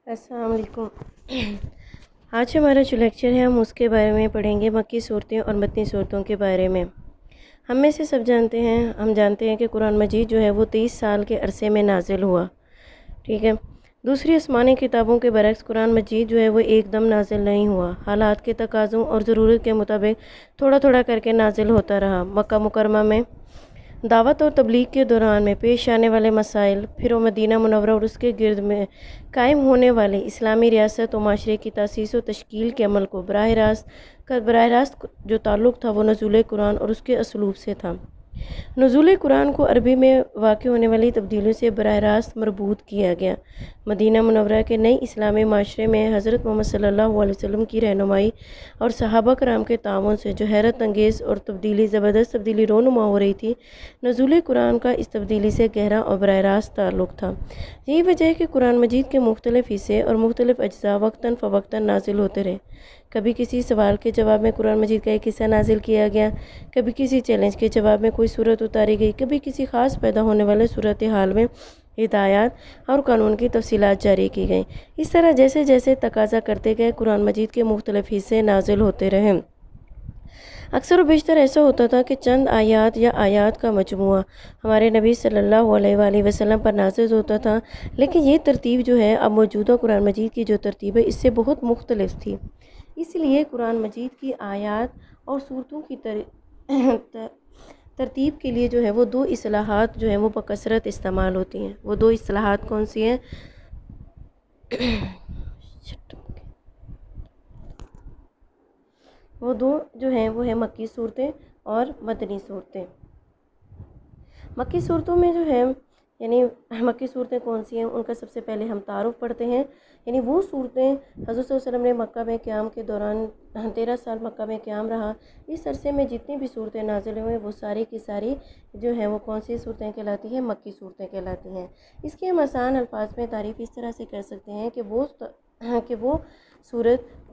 السلام علیکم۔ آج ہمارا جو لیکچر ہے ہم اس کے بارے میں پڑھیں گے، مکی صورتیں اور مدنی صورتوں کے بارے میں۔ ہم میں سے سب جانتے ہیں کہ قرآن مجید جو ہے وہ 23 سال کے عرصے میں نازل ہوا، ٹھیک ہے۔ دوسری آسمانی کتابوں کے برعکس قرآن مجید جو ہے وہ ایک دم نازل نہیں ہوا، حالات کے تقاضوں اور ضرورت کے مطابق تھوڑا تھوڑا کر کے نازل ہوتا رہا۔ مکہ مکرمہ میں دعوت اور تبلیغ کے دوران میں پیش آنے والے مسائل، پھر وہ مدینہ منورہ اور اس کے گرد میں قائم ہونے والی اسلامی ریاست و معاشرے کی تاسیس و تشکیل کے عمل کو براہ راست جو تعلق تھا وہ نزول قرآن اور اس کے اسلوب سے تھا۔ نزول قرآن کو عربی میں واقع ہونے والی تبدیلیوں سے براہ راست مربوط کیا گیا۔ مدینہ منورہ کے نئی اسلامی معاشرے میں حضرت محمد صلی اللہ علیہ وسلم کی رہنمائی اور صحابہ کرام کے تعاون سے جو حیرت انگیز اور زبردست تبدیلی رونما ہو رہی تھی، نزول قرآن کا اس تبدیلی سے گہرا اور براہ راست تعلق تھا۔ یہی وجہ ہے کہ قرآن مجید کے مختلف حصے اور مختلف اجزاء وقتاً فوقتاً نازل ہوتے رہے۔ کبھی کسی سوال کے جواب میں قرآن مجید کا ایک حصہ نازل کیا گیا، کبھی کسی چیلنج کے جواب میں کوئی صورت اتاری گئی، کبھی کسی خاص پیدا ہونے والے صورتحال میں ہدایات اور قانون کی تفصیلات جاری کی گئیں۔ اس طرح جیسے جیسے تقاضا کرتے گئے قرآن مجید کے مختلف حصے نازل ہوتے رہے۔ اکثر و بیشتر ایسا ہوتا تھا کہ چند آیات یا آیات کا مجموعہ ہمارے نبی صلی اللہ علیہ وآلہ وسلم پر نازل ہوتا تھا، لیکن یہ ترتیب جو ہے اب موجودہ قرآن مجید کی جو ترتیب ہے اس سے بہت مختلف تھی۔ اس لیے قرآن مجید کی آیات اور سورتوں کی ترتیب کے لیے جو ہے وہ دو اصطلاحات جو ہیں وہ بکثرت استعمال ہوتی ہیں۔ وہ دو اصطلاحات کون سی ہیں؟ وہ دو جو ہیں وہ ہیں مکی صورتیں اور مدنی صورتیں۔ مکی صورتوں میں جو ہے یعنی مکی صورتیں کون سی ہیں ان کا سب سے پہلے ہم تعارف پڑھتے ہیں۔ یعنی وہ صورتیں حضرت صلی اللہ علیہ وسلم نے مکہ میں قیام کے دوران 13 سال مکہ میں قیام رہا، اس عرصے میں جتنی بھی صورتیں نازل ہوئیں وہ ساری کی ساری جو ہیں وہ کون سی صورتیں کہلاتی ہیں؟ مکی صورتیں کہلاتی ہیں۔ اس کی ہم آسان الفاظ میں تعریف اس طرح سے کر سکتے ہیں کہ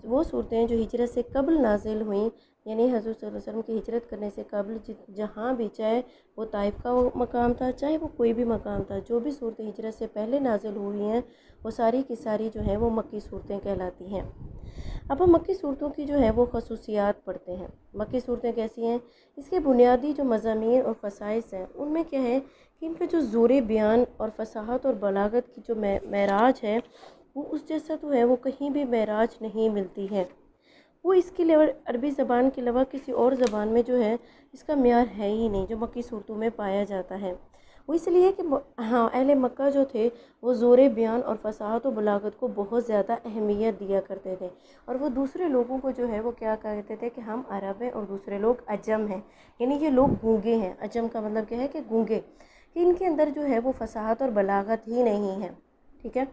وہ صورتیں جو ہجرت سے قبل نازل ہوئیں، یعنی حضرت صلی اللہ علیہ وسلم کی ہجرت کرنے سے قبل جہاں بھی، چاہے وہ طائف کا مقام تھا چاہے وہ کوئی بھی مقام تھا، جو بھی صورتیں ہجرت سے پہلے نازل ہوئی ہیں وہ ساری کی ساری جو ہیں وہ مکی صورتیں کہلاتی ہیں۔ اب ہم مکی صورتوں کی جو ہے وہ خصوصیات پڑھتے ہیں۔ مکی صورتیں کیسی ہیں؟ اس کے بنیادی جو مضامین اور خصائص ہیں ان میں کیا ہے کہ ان کا جو زور بیان اور فصاحت اور بلاغت کی جو معراج ہے وہ اس جیسا تو ہے وہ کہیں بھی معراج نہیں ملتی ہے۔ وہ اس کے علاوہ عربی زبان کے علاوہ کسی اور زبان میں جو ہے اس کا معیار ہے ہی نہیں جو مکی صورتوں میں پایا جاتا ہے۔ وہ اس لیے کہ اہل مکہ جو تھے وہ زور بیان اور فصاحت و بلاغت کو بہت زیادہ اہمیت دیا کرتے تھے، اور وہ دوسرے لوگوں کو جو ہے وہ کیا کہتے تھے کہ ہم عرب ہیں اور دوسرے لوگ عجم ہیں، یعنی یہ لوگ گونگے ہیں۔ عجم کا مطلب کیا ہے کہ گونگے، کہ ان کے اندر جو ہے وہ فصاحت اور بلاغت ہی نہیں ہے، ٹھیک ہے۔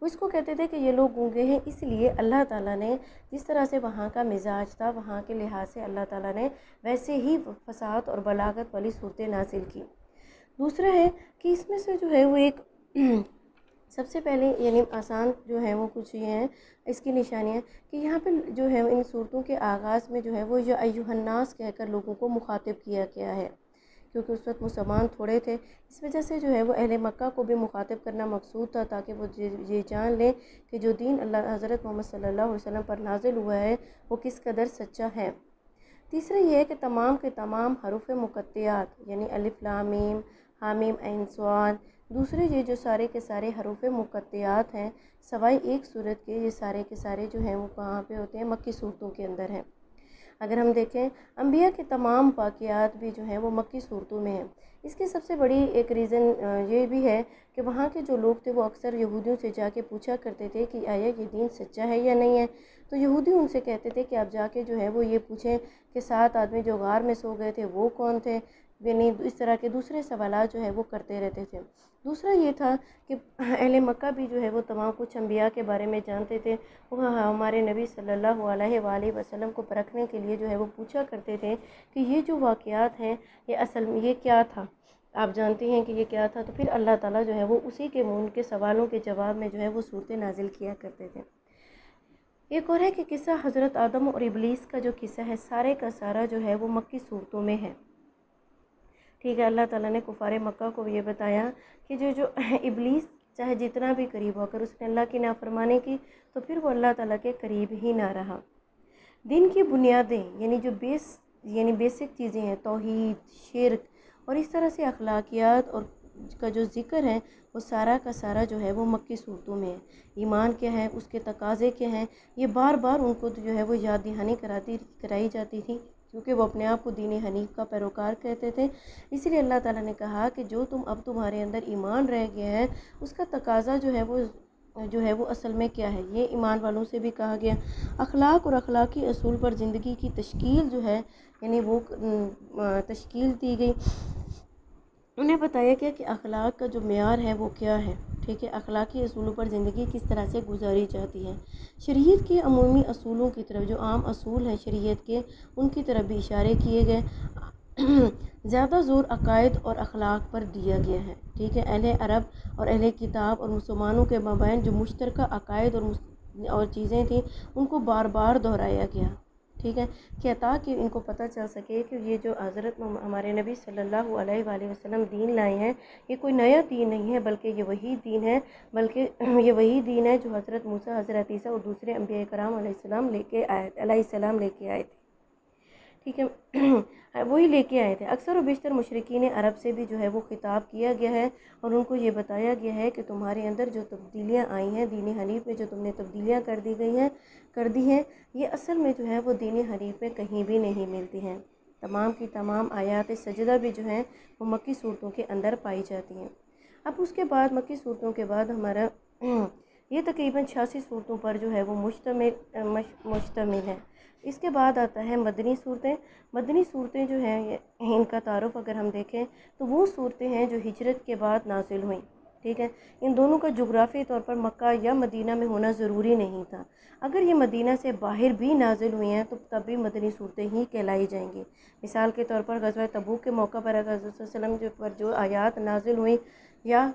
وہ اس کو کہتے تھے کہ یہ لوگ گونگے ہیں، اس لیے اللہ تعالیٰ نے جس طرح سے وہاں کا مزاج تھا وہاں کے لحاظ سے اللہ تعالیٰ نے ویسے ہی فصاحت اور بلاغت والی صورتیں نازل کی۔ دوسرا ہے کہ اس میں سے جو ہے وہ ایک سب سے پہلے یعنی آسان جو ہے وہ کچھ یہ ہیں اس کی نشانیاں کہ یہاں پہ جو ہے ان صورتوں کے آغاز میں جو ہے وہ یا ایھا الناس کہہ کر لوگوں کو مخاطب کیا گیا ہے، کیونکہ اس وقت مسلمان تھوڑے تھے، اس وجہ سے جو ہے وہ اہل مکہ کو بھی مخاطب کرنا مقصود تھا تاکہ وہ یہ جان لیں کہ جو دین اللہ حضرت محمد صلی اللہ علیہ وسلم پر نازل ہوا ہے وہ کس قدر سچا ہے۔ تیسرا یہ ہے کہ تمام کے تمام حروف مقطعات یعنی الف لام میم حامیم عین صاد، دوسرے یہ جو سارے کے سارے حروف مقطعات ہیں سوائے ایک صورت کے، یہ سارے کے سارے جو ہیں وہ کہاں پہ ہوتے ہیں؟ مکی صورتوں کے اندر ہیں۔ اگر ہم دیکھیں انبیاء کے تمام واقعات بھی جو ہیں وہ مکی صورتوں میں ہیں۔ اس کی سب سے بڑی ایک ریزن یہ بھی ہے کہ وہاں کے جو لوگ تھے وہ اکثر یہودیوں سے جا کے پوچھا کرتے تھے کہ آیا یہ دین سچا ہے یا نہیں ہے، تو یہودی ان سے کہتے تھے کہ آپ جا کے جو ہے وہ یہ پوچھیں کہ 7 آدمی جو غار میں سو گئے تھے وہ کون تھے، یعنی اس طرح کے دوسرے سوالات جو ہے وہ کرتے رہتے تھے۔ دوسرا یہ تھا کہ اہل مکہ بھی جو ہے وہ تمام کچھ انبیاء کے بارے میں جانتے تھے، وہ ہمارے نبی صلی اللہ علیہ وآلہ وسلم کو پرکھنے کے لیے جو ہے وہ پوچھا کرتے تھے کہ یہ جو واقعات ہیں یہ اصل میں یہ کیا تھا، آپ جانتے ہیں کہ یہ کیا تھا، تو پھر اللہ تعالیٰ جو ہے وہ اسی کے ان کے سوالوں کے جواب میں جو ہے وہ صورتیں نازل کیا کرتے تھے۔ ایک اور ہے کہ قصہ حضرت آدم اور ابلیس کا جو قصہ ہے سارے کا سارا جو ہے وہ مکی صورتوں میں ہے، ٹھیک ہے۔ اللہ تعالیٰ نے کفار مکہ کو یہ بتایا کہ جو ابلیس چاہے جتنا بھی قریب ہو، اگر اس نے اللہ کی نافرمانی کی تو پھر وہ اللہ تعالیٰ کے قریب ہی نہ رہا۔ دین کی بنیادیں یعنی جو بیسک چیزیں ہیں، توحید، شرک اور اس طرح سے اخلاقیات اور کا جو ذکر ہے وہ سارا کا سارا جو ہے وہ مکی صورتوں میں ہے۔ ایمان کیا ہے، اس کے تقاضے کیا ہیں، یہ بار بار ان کو جو ہے وہ یاد دہانی کرائی جاتی تھی، کیونکہ وہ اپنے آپ کو دین حنیف کا پیروکار کہتے تھے۔ اس لیے اللہ تعالیٰ نے کہا کہ جو تمہارے اندر ایمان رہ گیا ہے، اس کا تقاضا جو ہے وہ اصل میں کیا ہے، یہ ایمان والوں سے بھی کہا گیا۔ اخلاق اور اخلاقی اصول پر زندگی کی تشکیل جو ہے یعنی وہ تشکیل دی گئی۔ انہیں بتایا گیا کہ اخلاق کا جو معیار ہے وہ کیا ہے، ٹھیک ہے، اخلاقی اصولوں پر زندگی کس طرح سے گزاری جاتی ہے۔ شریعت کے عمومی اصولوں کی طرف، جو عام اصول ہیں شریعت کے، ان کی طرف بھی اشارے کیے گئے۔ زیادہ زور عقائد اور اخلاق پر دیا گیا ہے، ٹھیک ہے۔ اہل عرب اور اہل کتاب اور مسلمانوں کے مابین جو مشترکہ عقائد اور چیزیں تھیں ان کو بار بار دہرایا گیا، ٹھیک ہے، کہ تاکہ ان کو پتہ چل سکے کہ یہ جو حضرت ہمارے نبی صلی اللہ علیہ وآلہ وسلم دین لائے ہیں یہ کوئی نیا دین نہیں ہے، بلکہ یہ وہی دین ہے، جو حضرت موسیٰ، حضرت عیسیٰ اور دوسرے انبیاء کرام علیہ السلام لے کے آئے تھے، ٹھیک ہے، وہی لے کے آئے تھے۔ اکثر و بیشتر مشرکین عرب سے بھی جو ہے وہ خطاب کیا گیا ہے اور ان کو یہ بتایا گیا ہے کہ تمہارے اندر جو تبدیلیاں آئی ہیں دین حنیف میں، جو تم نے تبدیلیاں کر دی ہیں یہ اصل میں جو ہے وہ دین حنیف میں کہیں بھی نہیں ملتی ہیں۔ تمام کی تمام آیات سجدہ بھی جو ہیں وہ مکی صورتوں کے اندر پائی جاتی ہیں۔ اب اس کے بعد مکی صورتوں کے بعد ہمارا یہ تقریباً 86 صورتوں پر جو ہے وہ مشتمل ہے۔ اس کے بعد آتا ہے مدنی صورتیں۔ مدنی صورتیں جو ہیں ان کا تعارف اگر ہم دیکھیں تو وہ صورتیں ہیں جو ہجرت کے بعد نازل ہوئیں، ٹھیک ہے۔ ان دونوں کا جغرافی طور پر مکہ یا مدینہ میں ہونا ضروری نہیں تھا، اگر یہ مدینہ سے باہر بھی نازل ہوئی ہیں تو تب بھی مدنی صورتیں ہی کہلائی جائیں گی۔ مثال کے طور پر غزوہ تبوک کے موقع پر حضرت صلی اللہ علیہ وسلم پر جو آیات نازل ہوئیں یا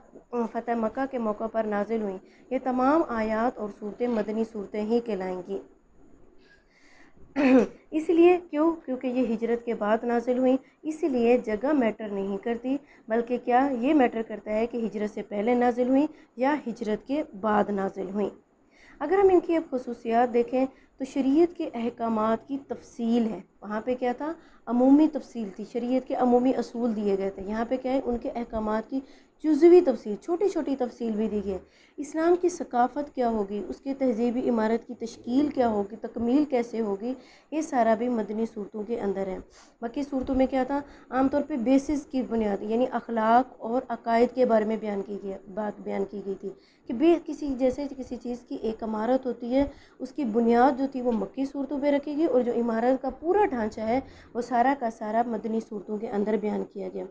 فتح مکہ کے موقع پر نازل ہوئیں، یہ تمام آیات اور صورتیں مدنی صورتیں ہی کہلائیں گی۔ اس لیے کیونکہ یہ ہجرت کے بعد نازل ہوئیں، اس لیے جگہ میٹر نہیں کرتی، بلکہ کیا یہ میٹر کرتا ہے کہ ہجرت سے پہلے نازل ہوئیں یا ہجرت کے بعد نازل ہوئیں۔ اگر ہم ان کی اب خصوصیات دیکھیں تو شریعت کے احکامات کی تفصیل ہے، وہاں پہ کیا تھا، عمومی تفصیل تھی، شریعت کے عمومی اصول دیے گئے تھے، یہاں پہ کیا ہے، ان کے احکامات کی جزوی تفصیل، چھوٹی چھوٹی تفصیل بھی دی گئی ہے۔ اسلام کی ثقافت کیا ہوگی، اس کے تہذیبی عمارت کی تشکیل کیا ہوگی، تکمیل کیسے ہوگی، یہ سارا بھی مدنی صورتوں کے اندر ہے۔ مکی صورتوں میں کیا تھا، عام طور پہ بیسس کی بنیاد یعنی اخلاق اور عقائد کے بارے میں بات بیان کی گئی تھی کہ کسی چیز کی ایک عمارت ہوتی ہے، اس کی بنیاد جو تھی وہ مکی صورتوں پہ رکھی گئی اور جو عمارت کا پورا ڈھانچہ ہے وہ سارا کا سارا مدنی صورتوں کے اندر بیان کیا گیا۔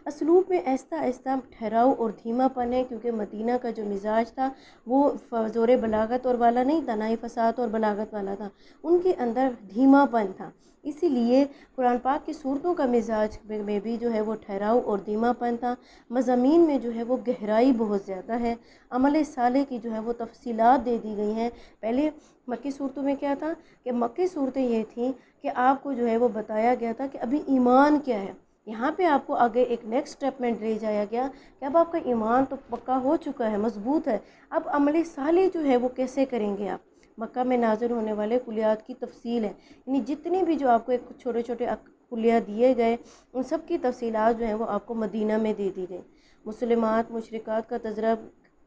اسلوب میں آہستہ آہستہ ٹھہراؤ اور دھیما پن ہے، کیونکہ مدینہ کا جو مزاج تھا وہ زور بلاغت اور والا نہیں تھا، نہ ہی فصاحت اور بلاغت والا تھا، ان کے اندر دھیما پن تھا، اسی لیے قرآن پاک کی صورتوں کا مزاج میں بھی جو ہے وہ ٹھہراؤ اور دھیما پن تھا۔ مضامین میں جو ہے وہ گہرائی بہت زیادہ ہے، عمل صالح کی جو ہے وہ تفصیلات دے دی گئی ہیں۔ پہلے مکی صورتوں میں کیا تھا کہ مکی صورتیں یہ تھیں کہ آپ کو جو ہے وہ بتایا گیا تھا کہ ابھی ایمان کیا ہے، یہاں پہ آپ کو آگے ایک نیکسٹ سٹیپ میں لے جایا گیا کہ اب آپ کا ایمان تو پکا ہو چکا ہے، مضبوط ہے، اب عمل صالح جو ہے وہ کیسے کریں گے آپ۔ مکہ میں نازل ہونے والے کلیات کی تفصیل ہے، یعنی جتنے بھی جو آپ کو ایک چھوٹے چھوٹے کلیات دیے گئے ان سب کی تفصیلات جو ہیں وہ آپ کو مدینہ میں دے دی گئی۔ مسلمات مشرکات کا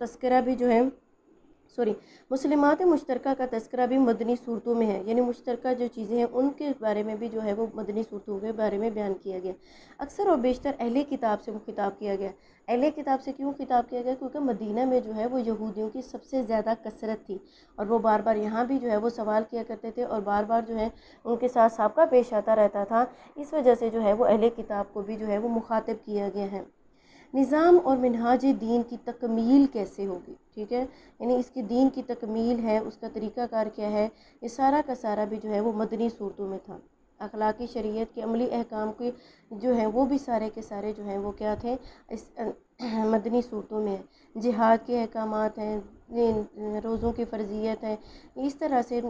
تذکرہ بھی جو ہے مسلمات مشترکہ کا تذکرہ بھی مدنی صورتوں میں ہے، یعنی مشترکہ جو چیزیں ہیں ان کے بارے میں بھی جو ہے وہ مدنی صورتوں کے بارے میں بیان کیا گیا۔ اکثر و بیشتر اہل کتاب سے خطاب کیا گیا۔ اہل کتاب سے کیوں خطاب کیا گیا، کیونکہ مدینہ میں جو ہے وہ یہودیوں کی سب سے زیادہ کثرت تھی اور وہ بار بار یہاں بھی جو ہے وہ سوال کیا کرتے تھے اور بار بار جو ہے ان کے ساتھ سابقہ پیش آتا رہتا تھا، اس وجہ سے جو ہے وہ اہل کتاب کو بھی جو ہے وہ مخاطب کیا گیا ہے۔ نظام اور منہاج دین کی تکمیل کیسے ہوگی، ٹھیک ہے، یعنی اس کی دین کی تکمیل ہے، اس کا طریقہ کار کیا ہے، یہ سارا کا سارا بھی جو ہے وہ مدنی صورتوں میں تھا۔ اخلاقی شریعت کے عملی احکام کی جو ہیں وہ بھی سارے کے سارے جو ہیں وہ کیا تھے، اس مدنی صورتوں میں ہیں۔ جہاد کے احکامات ہیں، روزوں کی فرضیت ہے، اس طرح سے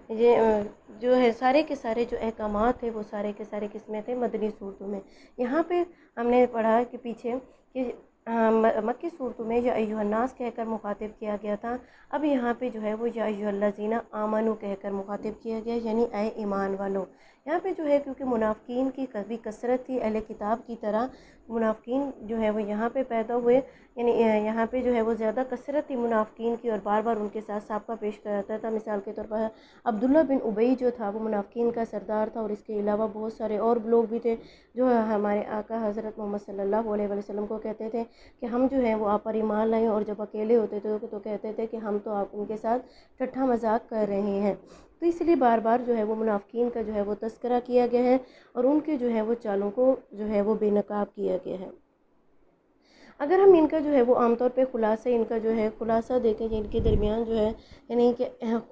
یہ جو ہے سارے کے سارے جو احکامات تھے وہ سارے کے سارے کس میں تھے، مدنی صورتوں میں۔ یہاں پہ ہم نے پڑھا کہ پیچھے کہ مکی صورتوں میں یا ایھا الناس کہہ کر مخاطب کیا گیا تھا، اب یہاں پہ جو ہے وہ یا ایھا الذین آمنوا کہہ کر مخاطب کیا گیا، یعنی اے ایمان والو۔ یہاں پہ جو ہے کیونکہ منافقین کی کبھی کثرت تھی، اہل کتاب کی طرح منافقین جو ہے وہ یہاں پہ پیدا ہوئے، یعنی یہاں پہ جو ہے وہ زیادہ کثرت تھی منافقین کی، اور بار بار ان کے ساتھ سابقہ پیش کراتا تھا۔ مثال کے طور پر عبداللہ بن ابی جو تھا وہ منافقین کا سردار تھا، اور اس کے علاوہ بہت سارے اور لوگ بھی تھے جو ہمارے آقا حضرت محمد صلی اللہ علیہ وسلم کو کہتے تھے کہ ہم جو ہیں وہ آپ پر ایمان لائیں، اور جب اکیلے ہوتے تھے تو کہتے تھے کہ ہم تو آپ ان کے ساتھ ٹھٹھا مذاق کر رہے ہیں۔ تو اس لیے بار بار جو ہے وہ منافقین کا جو ہے وہ تذکرہ کیا گیا ہے، اور ان کے جو ہے وہ چالوں کو جو ہے وہ بے نقاب کیا گیا ہے۔ اگر ہم ان کا جو ہے وہ عام طور پہ خلاصہ دیکھیں کہ ان کے درمیان جو ہے، یعنی کہ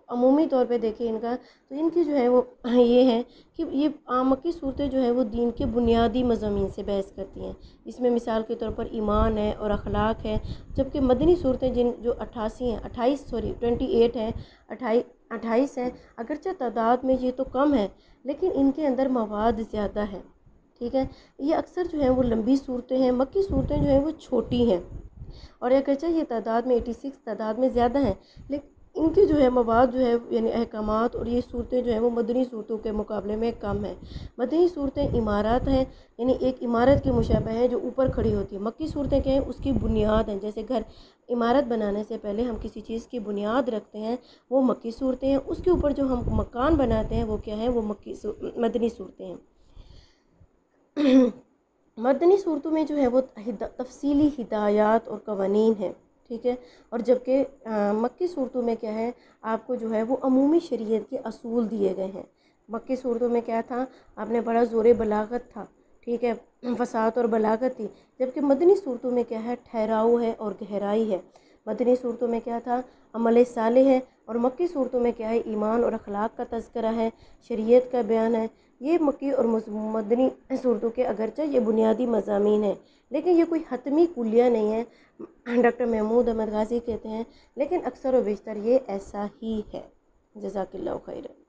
عمومی طور پہ دیکھیں ان کا، تو ان کی جو ہے وہ یہ ہے کہ یہ مکی صورتیں جو ہے وہ دین کے بنیادی مضامین سے بحث کرتی ہیں۔ اس میں مثال کے طور پر ایمان ہے اور اخلاق ہے، جبکہ مدنی صورتیں جو 28 ہیں، 28 ہیں، اگرچہ تعداد میں یہ تو کم ہے لیکن ان کے اندر مواد زیادہ ہے، ٹھیک ہے۔ یہ اکثر جو ہیں وہ لمبی صورتیں ہیں، مکی صورتیں جو ہیں وہ چھوٹی ہیں، اور اگرچہ یہ تعداد میں 86 تعداد میں زیادہ ہیں، لیکن ان کے جو ہے مواد جو ہے یعنی احکامات اور یہ صورتیں جو ہیں وہ مدنی صورتوں کے مقابلے میں کم ہیں۔ مدنی صورتیں عمارات ہیں، یعنی ایک عمارت کے مشابہ ہے جو اوپر کھڑی ہوتی ہے۔ مکی صورتیں کیا ہیں؟ اس کی بنیاد ہیں، جیسے عمارت بنانے سے پہلے ہم کسی چیز کی بنیاد رکھتے ہیں، وہ مکی صورتیں ہیں۔ اس کے اوپر جو ہم مکان بناتے ہیں وہ کیا ہے؟ وہ مدنی صورتیں ہیں۔ مدنی صورتوں میں جو ہے وہ تفصیلی ہدایات اور قوانین ہیں، ٹھیک ہے، اور جبکہ مکی صورتوں میں کیا ہے؟ آپ کو جو ہے وہ عمومی شریعت کے اصول دیے گئے ہیں۔ مکی صورتوں میں کیا تھا؟ آپ نے بڑا زور بلاغت تھا، ٹھیک ہے، فصاحت اور بلاغت تھی، جبکہ مدنی صورتوں میں کیا ہے؟ ٹھہراؤ ہے اور گہرائی ہے۔ مدنی صورتوں میں کیا تھا؟ عمل صالح ہے، اور مکی صورتوں میں کیا ہے؟ ایمان اور اخلاق کا تذکرہ ہے، شریعت کا بیان ہے۔ یہ مکی اور مدنی صورتوں کے اگرچہ یہ بنیادی مضامین ہیں، لیکن یہ کوئی حتمی کلیہ نہیں ہے۔ ڈاکٹر محمود احمد غازی کہتے ہیں لیکن اکثر و بیشتر یہ ایسا ہی ہے۔ جزاک اللہ خیر۔